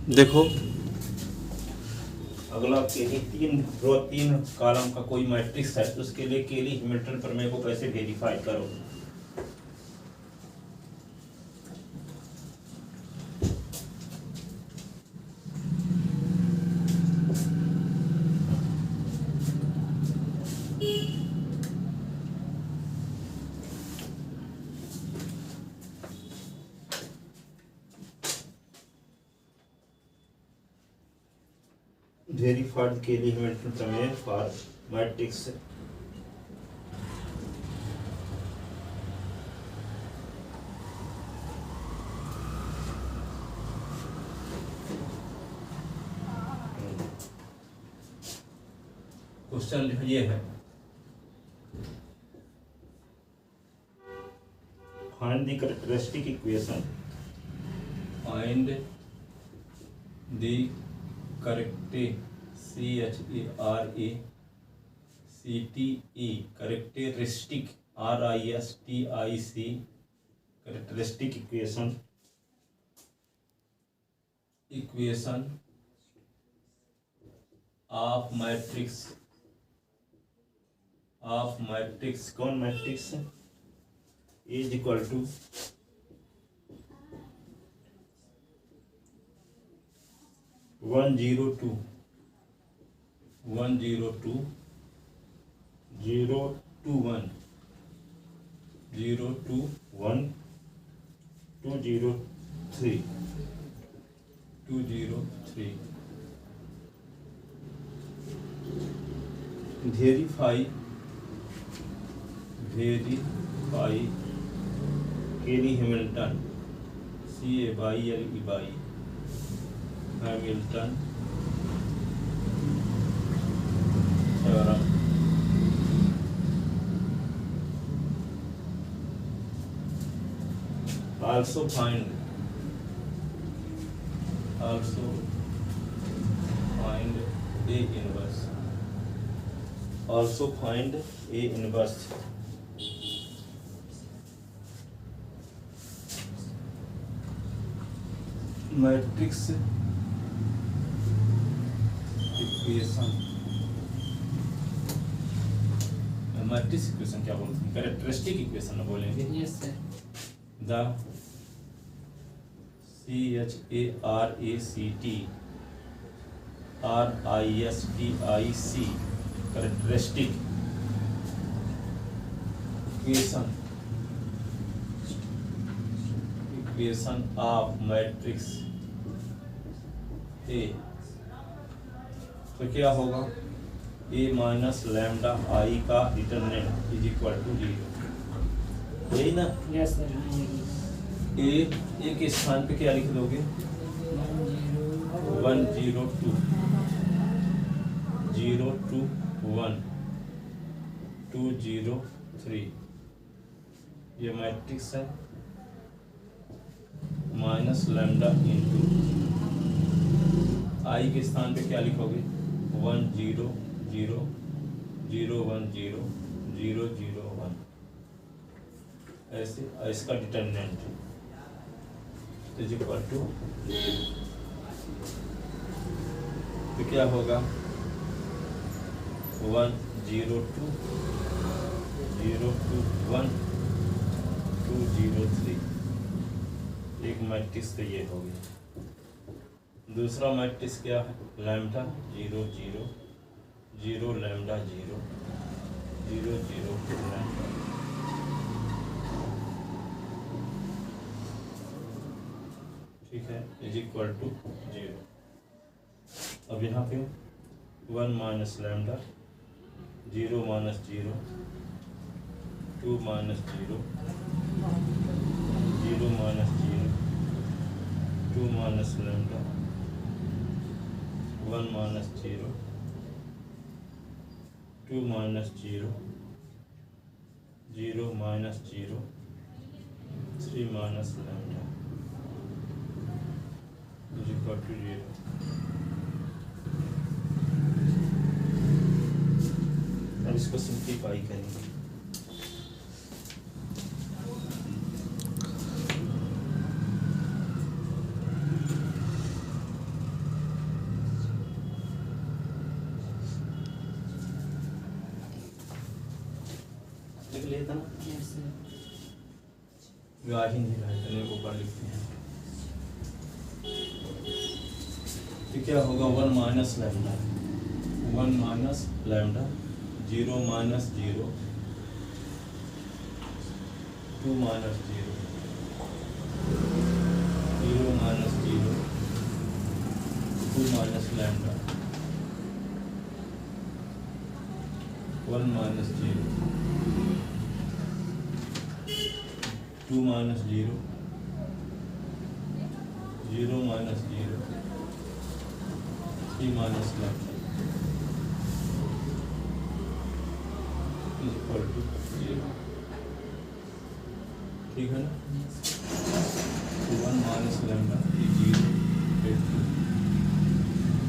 देखो अगला केली तीन रो तीन कॉलम का कोई मैट्रिक्स है, तो उसके लिए केली हैमिल्टन प्रमेय को कैसे वेरीफाई करो। वेरीफाइड केली हैमिल्टन प्रमेय फॉर मैट्रिक्स। क्वेश्चन ये है, find the characteristic equation, find the characteristic characteristic equation of matrix कौन matrix is equal to 102 102 021 021 203 203 verify Cayley Hamilton CAYLE Hamilton theorem. also find A inverse matrix equation. Matrix equation क्या बोलते हैं, characteristic equation बोलेंगे। Yes sir. The CHARACTRISTIC characteristic equation of matrix A, तो क्या होगा, A minus lambda आई का determinant is equal to 0, यही ना। Yes sir. ए के स्थान पे क्या लिख दोगे, 102 021 203, ये मैट्रिक्स है। माइनस लैम्डा इंटू आई के स्थान पे क्या लिखोगे, 100 010 001, ऐसे इसका डिटरमिनेंट इज इक्वल टू, तो क्या होगा 102 021 203, एक मैट्रिक्स तो ये हो गया। दूसरा मैट्रिक्स क्या है, लैम्डा 0 0 0 लैम्डा 0 0 0 लैम्डा, ठीक है, इज इक्वल टू 0। अब यहाँ पे 1 minus lambda 0 minus 0 2 minus 0 0 minus 0 2 minus lambda 1 minus 0 2 minus 0 0 minus 0 3 minus lambda is equal to 0। अब इसको सिंप्लीफाई करेंगे, आ ही नहीं रहा है, इतने ऊपर लिखते हैं तो क्या होगा 1 minus lambda, 1 minus lambda, 0 minus 0, 2 minus 0, 0 minus 0, 2 minus lambda, 1 minus 0, 2 minus 0, 0 minus 0, 3 minus lambda equal to 0। ठीक है ना? 1 माइनस लैम्डा 0,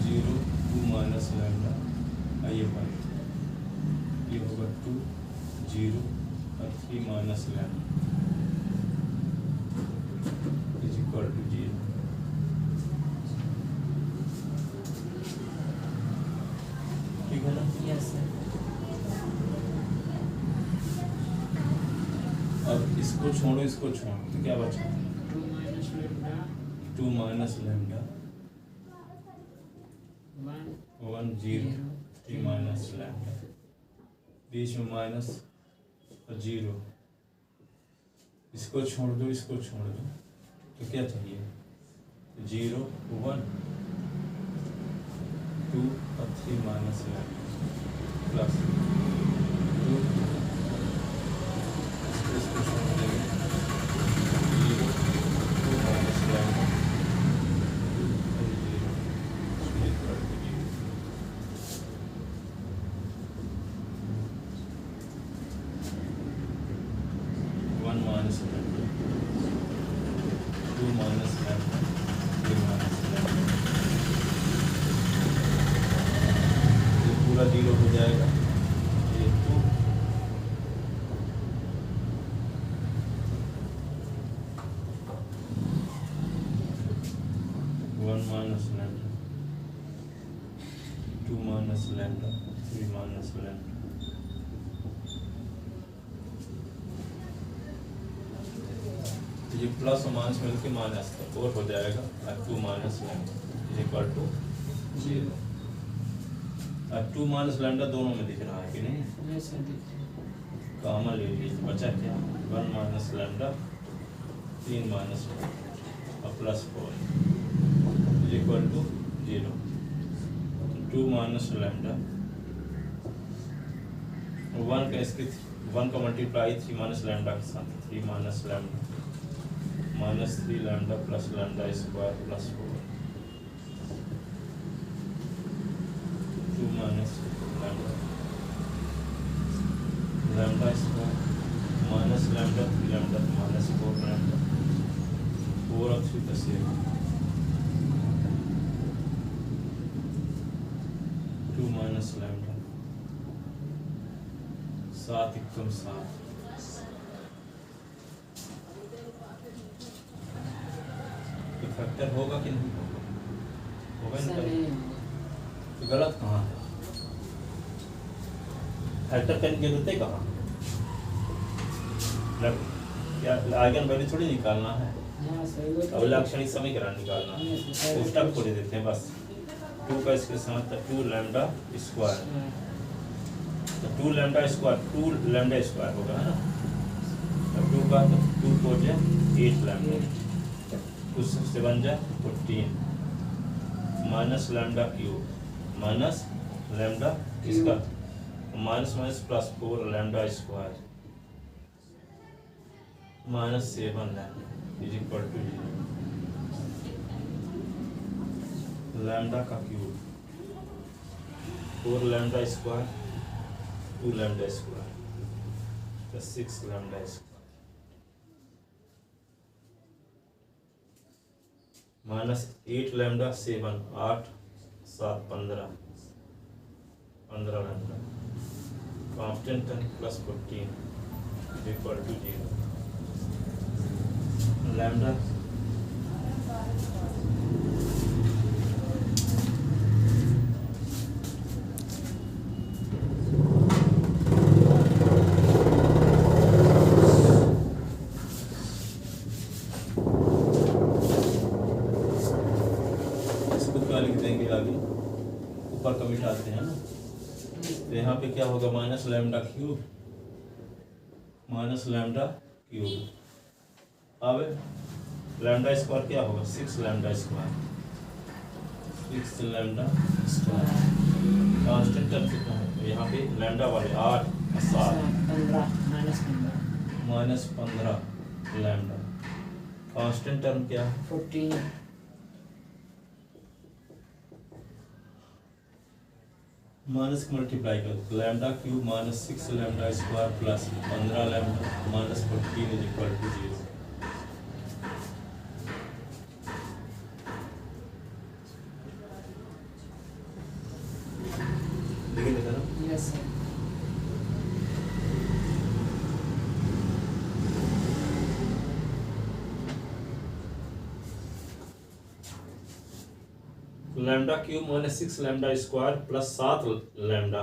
0, 2 माइनस लैम्डा, आइए भाई ये होगा 2, 0 और 3 minus lambda is equal to 0। ठीक है ना? Yes sir. अब इसको छोड़ो, इसको छोड़ो तो क्या बचा? 2 minus lambda 2 minus lambda 1 1 0 3 minus lambda, बीच में माइनस और 0, इसको छोड़ दो, इसको छोड़ दो तो क्या चाहिए? 0 1 2 और 3 माइनस लैम्डा प्लस 2, इसको छोड़ देंगे 0 2 minus lambda 1 minus lambda 2 minus lambda 3 minus lambda, ये पूरा 0 हो जाएगा, ये 2 1 minus lambda 2 minus lambda 3 minus lambda, ये प्लस और माइनस मिलकर माइनस तक और हो जाएगा और 2 माइनस लैम्डा इक्वल टू 0। अब 2 माइनस लैम्डा दोनों में दिख रहा है कि नहीं? Yes sir. कॉमन ले लीजिए, बचा क्या? 1 माइनस लैम्डा 3 माइनस और plus 4 equal to 0। 2 minus lambda 1 का इसके 1 का मल्टीप्लाई 3 माइनस लैम्डा के साथ, 3 minus lambda minus 3 lambda plus lambda square plus 4, 2 minus lambda lambda square minus lambda 3 lambda minus 4 lambda, 4 और 3 का सेम, 2 माइनस लैम्डा 7 एकदम 7, factor होगा कि नहीं होगा? होगा सर नहीं? नहीं होगा। तो गलत कहाँ है? फैक्टर करने की जरूरत है कहाँ? क्या आइगन वैल्यू थोड़ी निकालना है, हाँ सर वो अब लाक्षणिक समीकरण निकालना है, तो स्टेप को दे देते हैं बस। 2 का इसके साथ 2 लैम्डा स्क्वायर, तो 2 लैम्डा स्क्वायर 2 लैम्डा स्क्वायर होगा, है ना? 2 का 2 को जाए 8 लैम्डा, उससे बन जाए 14 minus lambda cube minus lambda इसका minus minus plus 4 lambda square minus 7 lambda is equal to 0। Lambda का cube 4 lambda square 2 lambda square plus 6 lambda square minus 8 lambda 7 8 7 15 lambda constant plus 14 equal to 0। Lambda इसको क्या लिख देंगे आगे, ऊपर का मिटाते हैं ना, तो यहाँ पे क्या होगा minus lambda cube, minus lambda cube. अब लैम्डा स्क्वायर क्या होगा 6 lambda square, 6 lambda square. Constant term कितना है यहाँ पे लैम्डा वाले 8 और 7 माइनस 15 लैम्डा। कांस्टेंट टर्म क्या है 14 माइनस मल्टीप्लाई कर lambda cube minus 6 lambda square plus 15 lambda minus 14 is equal to 0। Yes sir. Lambda cube minus 6 lambda square plus 7 lambda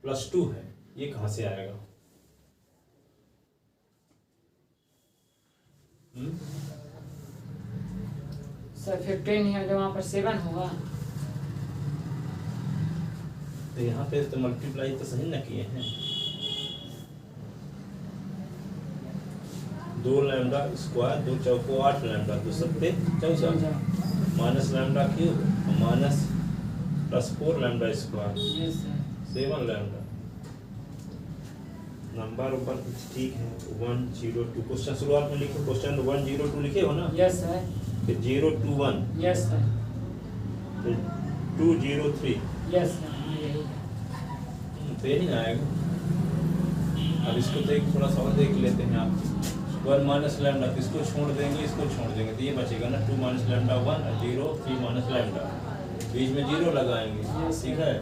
plus 2 है, ये कहाँ से आएगा? सर 15 है तो वहाँ पर 7 होगा। तो यहाँ पे तो मल्टीप्लाई तो सही ना किए हैं। 2 लैम्डा स्क्वायर 2 चौको 8 लैम्डा 2 सत्ते 14 minus lambda cube minus plus 4 lambda square yes sir. 7 lambda. Number ऊपर कुछ ठीक है 1 0 2 क्वेश्चन शुरुआत में लिखो, क्वेश्चन 1 0 2 लिखे हो ना, यस सर। फिर 0 2 1 यस सर। फिर 2 0 3 यस सर। हाँ यही है। तो यही ना आएगा। अब इसको देख थोड़ा सा और देख लेते हैं आप। 1 माइनस लैम्डा, इसको छोड़ देंगे इसको छोड़ देंगे तो ये बचेगा ना 2 माइनस लैम्डा 1 और 0 3 माइनस लैम्डा, बीच में 0 लगाएंगे, ठीक है।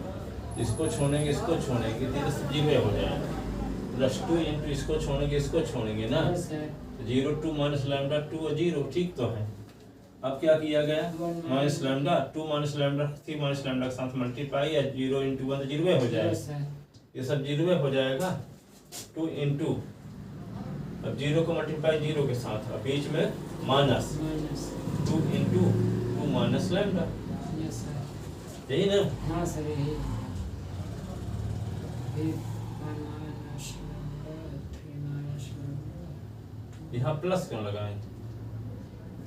इसको छोड़ेंगे इसको छोड़ेंगे तो ये सब 0 हो जाएगा, प्लस 2 इंटू इसको छोड़ेंगे इसको छोड़ेंगे ना, यस सर। 0 2 माइनस लैम्डा 2 और 0 ठीक तो है। अब क्या किया गया minus lambda 2 minus lambda 3 minus lambda के साथ मल्टीप्लाई या 0 इंटू 1 तो 0 हो जाएगा, यस सर। ये सब 0 हो जाएगा। 2 इंटू अब 0 को मल्टीप्लाई 0 के साथ और बीच में minus minus 2 into 2 minus lambda, yes sir. यही ना। हाँ सर यही। फिर 1 माइनस लैम्डा 3 माइनस लैम्डा। यहाँ प्लस क्यों लगाएं?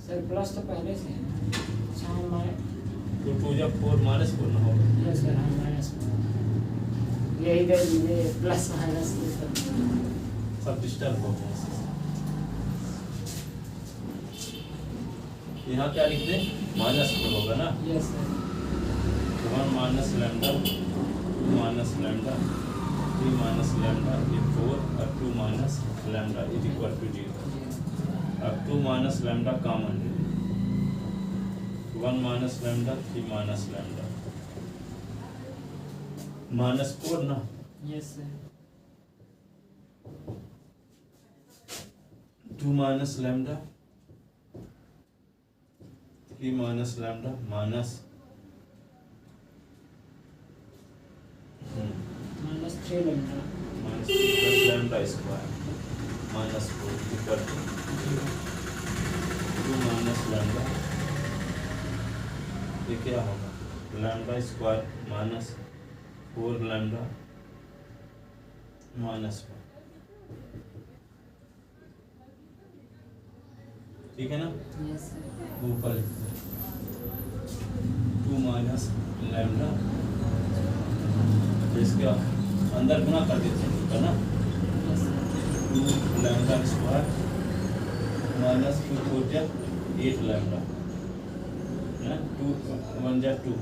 सर प्लस तो पहले से है। अच्छा हम 2 2 जब 4 माइनस 4 ना होगा, यस सर। हम माइनस यही दे दीजिए प्लस माइनस ये सब डिस्टर्ब हो गया। यहाँ क्या लिख दें माइनस 4 होगा ना, yes sir. 1 minus lambda 2 minus lambda 3 minus lambda ये 4 और 2 minus lambda is equal to 0। अब 2 माइनस लैम्डा कॉमन ले, 1 minus lambda 3 minus lambda minus 4 ना, yes sir. 2 minus lambda 3 minus lambda minus minus 3 lambda minus plus lambda square minus 4 equal to 2 minus lambda, ये क्या होगा lambda square minus 4 lambda minus 1, ठीक है ना। Yes sir. ऊपर 2 minus lambda तो इसके अंदर गुना कर देते हैं ऊपर ना, yes sir. 2 lambda square minus 2 4 जा 8 लैम्डा ना, 2 1 जा 2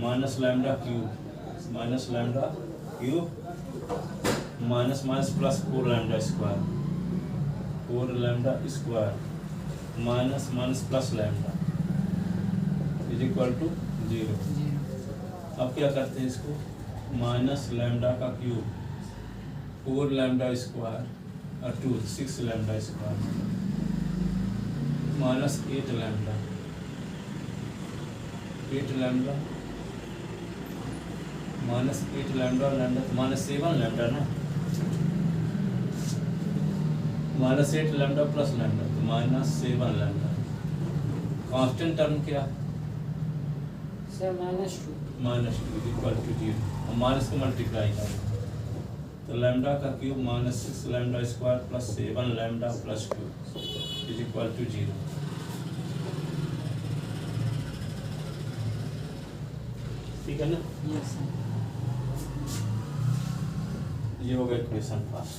minus lambda cube minus lambda cube minus minus plus 4 lambda square 4 lambda square minus minus plus lambda is equal to 0। अब क्या करते हैं इसको माइनस लैम्डा का क्यूब 4 लैम्डा स्क्वायर और 2 6 lambda square minus 8 lambda 8 lambda minus 8 lambda lambda minus 7 lambda ना, minus 8 lambda plus lambda तो minus 7 lambda. Constant term क्या सर -2 -2 इक्वल टू 0 और माइनस को मल्टीप्लाई करें तो लैम्डा का cube -6 lambda square plus 7 lambda plus 2 is equal to 0। ठीक है ना, यस सर। ये हो गया equation first.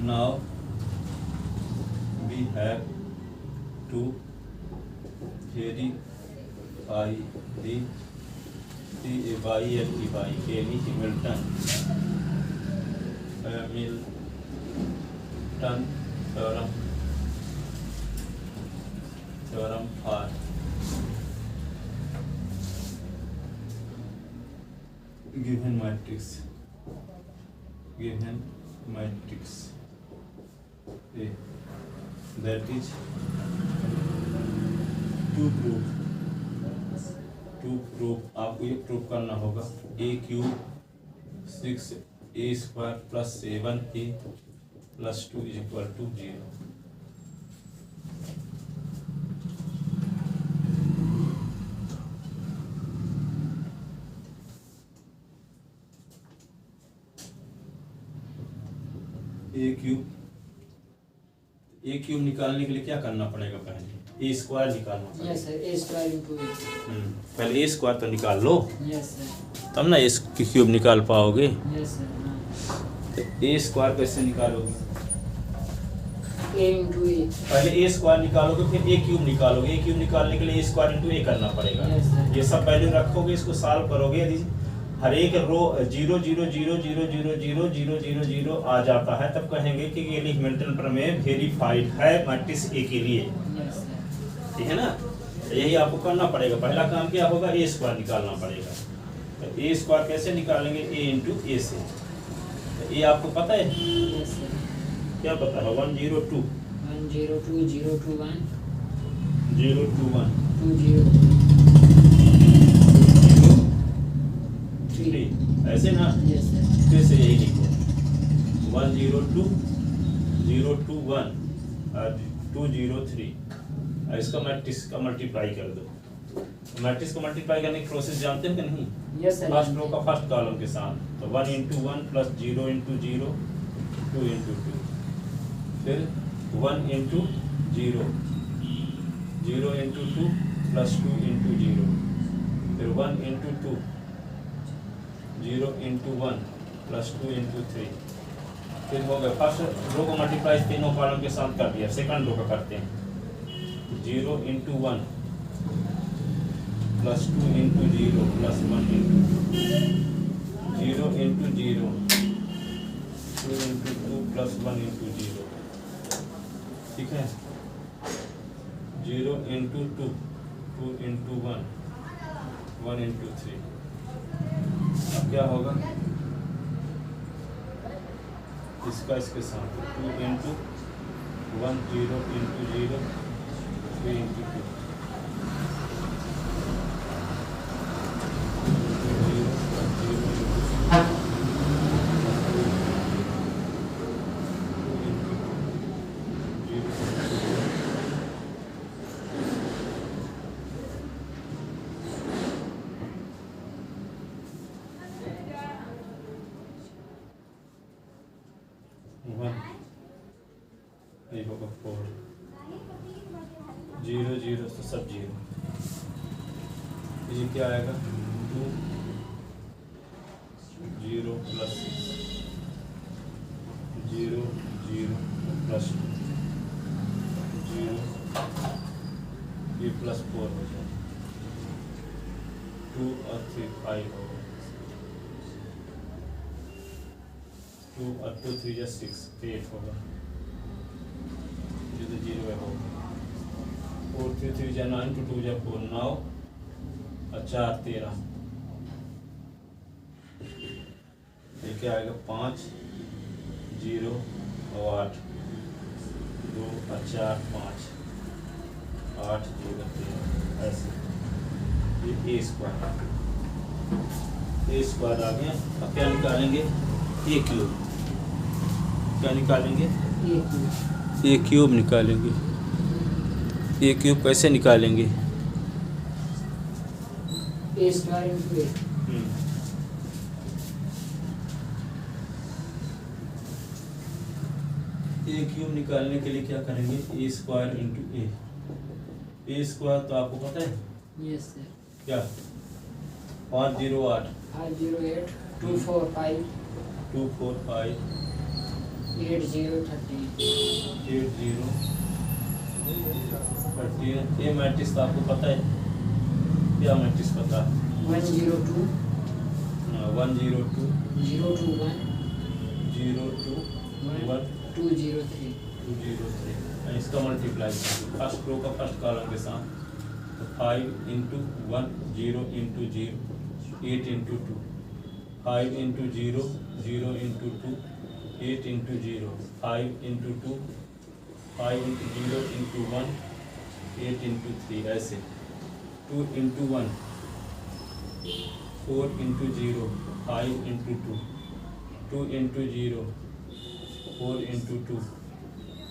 Now we have to verify the verify Kelly Hamilton theorem for given matrix A, that is to prove आपको ये prove करना होगा a cube 6a square plus 7a plus 2 is equal to 0। A cube निकालने के लिए क्या करना पड़ेगा? पहले ए स्क्वायर निकालना पड़ेगा। Yes sir, a square into a। पहले ए स्क्वायर तो निकाल लो, यस सर। तब ना ए क्यूब निकाल पाओगे। Yes sir. तो ए स्क्वायर कैसे निकालोगे? a into a। पहले ए स्क्वायर निकालोगे फिर ए क्यूब निकालोगे। ए क्यूब निकालने के लिए ए स्क्वायर इनटू ए करना पड़ेगा। Yes sir. ये सब वैल्यू रखोगे, इसको सॉल्व करोगे। यदि हर एक रो 0 0 0 0 0 0 0 0 0 आ जाता है तब कहेंगे कि ये हैमिल्टन प्रमेय वेरीफाइड है मैट्रिक्स ए के लिए। Yes sir. ठीक है ना, यही आपको करना पड़ेगा। पहला काम क्या होगा? ए स्क्वायर निकालना पड़ेगा। तो ए स्क्वायर कैसे निकालेंगे? ए इंटू ए से। तो ए आपको पता है? Yes sir. क्या पता है? 102 102 021 021 203 ऐसे ना। Yes sir. फिर से यही लिखो 102 021 और 203 और इसका मैट्रिक्स का मल्टीप्लाई कर दो। मैट्रिक्स को मल्टीप्लाई करने की प्रोसेस जानते हैं कि नहीं? Yes sir. फर्स्ट रो का फर्स्ट कॉलम के साथ तो 1 इंटू 1 प्लस 0 इंटू 0 2 इंटू 2 फिर 1 इंटू 0 0 इंटू 2 प्लस 2 इंटू 0 फिर 1 इंटू 2 0 इंटू 1 प्लस 2 इंटू 3 फिर हो गया। फर्स्ट रो को मल्टीप्लाई तीनों कॉलम के साथ कर दिया। सेकंड रो का करते हैं 0 into 1 plus 2 into 0 plus 1 into 0 into 0 2 into 2 plus 1 into 0। ठीक है, 0 इंटू 2 2 इंटू 1 1 इंटू 3। अब क्या होगा? इसका इसके साथ 2 इंटू 1 0 इंटू 0 3 इंटू 2 4 0 0 तो सब 0। ये क्या आएगा? 2 0 प्लस 0 0 प्लस 0 ये प्लस 4 हो जाए 2 और 3 5 होगा 2 और 2 3 या 6 8 होगा। जो तो 0 है होगा 4 3 3 या 9 2 2 या 4 9 और 4 13। ये क्या आएगा? 5 0 और 8 2 और 4 5 8 0 13 ऐसे। ये ए स्क्वायर ए स्क्वायर आ गया। अब क्या निकालेंगे, ए क्यूब। क्या निकालेंगे, ए क्यूब निकालेंगे। ए क्यूब कैसे निकालेंगे, ए स्क्वायर इंटू ए। ए क्यूब निकालने के लिए क्या करेंगे, ए स्क्वायर इंटू ए। ए स्क्वायर तो आपको पता है यस सर। क्या, 508 508 245 245 8030 8030। ये मैट्रिक्स तो आपको पता है, क्या मैट्रिक्स पता है, 102 102 021 021 203। 203। इसका मल्टीप्लाई फर्स्ट रो का फर्स्ट कॉलम के साथ, तो 5 into 1 0 into 0 8 into 2 5 into 0 0 into 2 8 into 0 5 into 2 5 into 0 into 1 8 into 3, ऐसे 2 into 1 4 into 0 5 into 2 2 into 0 4 into 2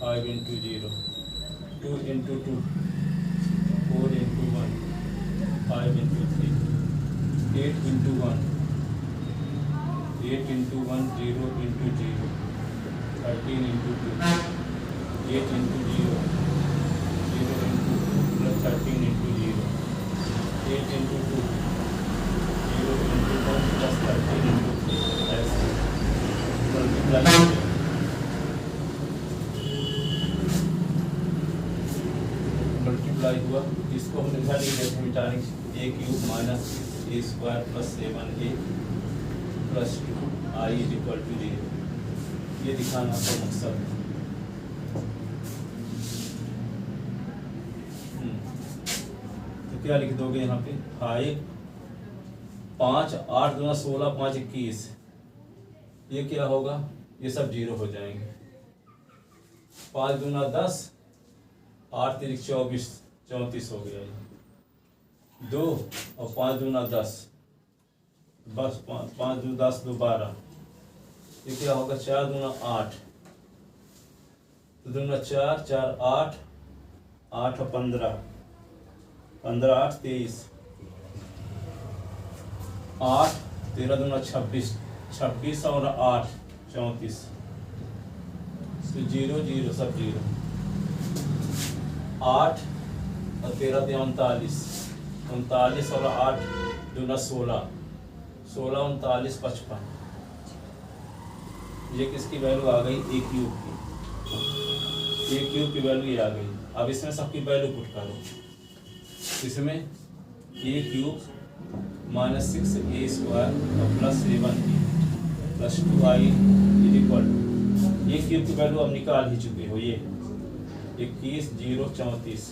5 into 0 2 into 2 4 into 1 5 into 3 8 into 1 8 into 1 0 into 0 13 into 2 8 into 0 0 into 2 plus 13 into 0 8 into 2 0 into 1 plus 13 into 3, ऐसे multiply हुआ। इसको हम लिखा नहीं मिटाने, A cube minus A square plus 7a plus 2 i equal to 0, ये दिखाना तो मकसद है। तो क्या लिख दोगे यहाँ पे, 5 5 8 दूना 16 5 21, ये क्या होगा, ये सब जीरो हो जाएंगे। 5 दूना 10 8 3 24 34 हो गया ये 2 और 5 दूना 10 बस 5 दूना 10 2 12, ये क्या होगा 4 दूना 8 तो दूना 4 4 8 8 और 15 15 8 23 8 13 दूना 26 26 और 8 34, तो 0 0 सब 0 8 और 13 39 39 और 8 दूना 16 16 39 55, ये किसकी वैल्यू आ गई, ए क्यूब की। ए क्यूब की वैल्यू ये आ गई। अब इसमें सबकी वैल्यू पुट करो, इसमें a cube minus 6a square और plus 7a plus 2i equal to, a cube की वैल्यू अब निकाल ही चुके हो, ये 21 0 34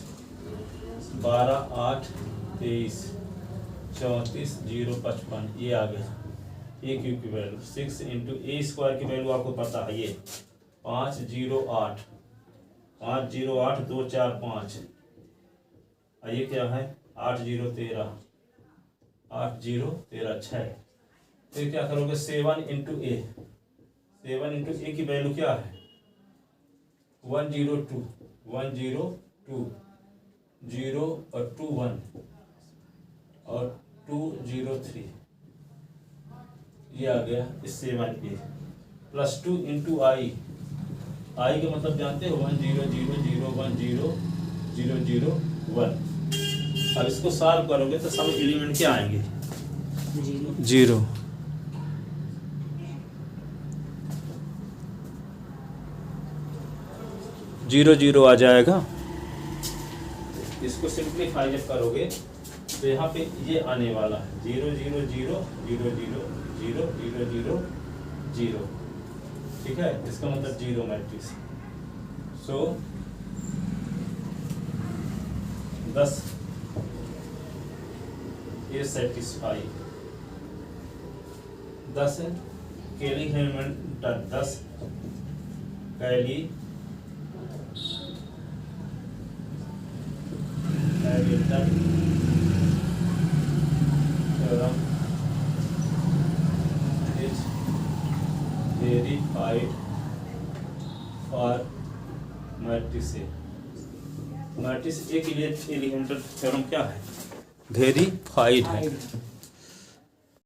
12 8 23 34 0 55, ये आ गया ए क्यूब की वैल्यू। 6 इंटू ए स्क्वायर की वैल्यू आपको पता है, ये 5 0 8 5 0 8 2 4 5, ये क्या है 8 0 13 8 0 13 6। फिर क्या करोगे 7 इंटू ए, 7 इंटू ए की वैल्यू क्या है 102 102 0 और 2 1 और 203, ये आ गया इस 7a प्लस 2 इंटू आई का मतलब जानते हो 1 0 0 0 1 0 0 0 1। अब इसको सॉल्व करोगे तो सब एलिमेंट क्या आएंगे, 0 0 0 आ जाएगा। इसको सिंप्लीफाई जब करोगे तो यहाँ पे ये आने वाला है 0 0 0 0 0 0 0 0 0, ठीक है, इसका मतलब 0 मैट्रिक्स। सो 10 ये satisfy 10 Cayley Hamilton 10 Cayley Hamilton theorem verified for matrix A. Matrix A के लिए एलिमेंटल थ्योरम क्या है? वेरीफाइड है।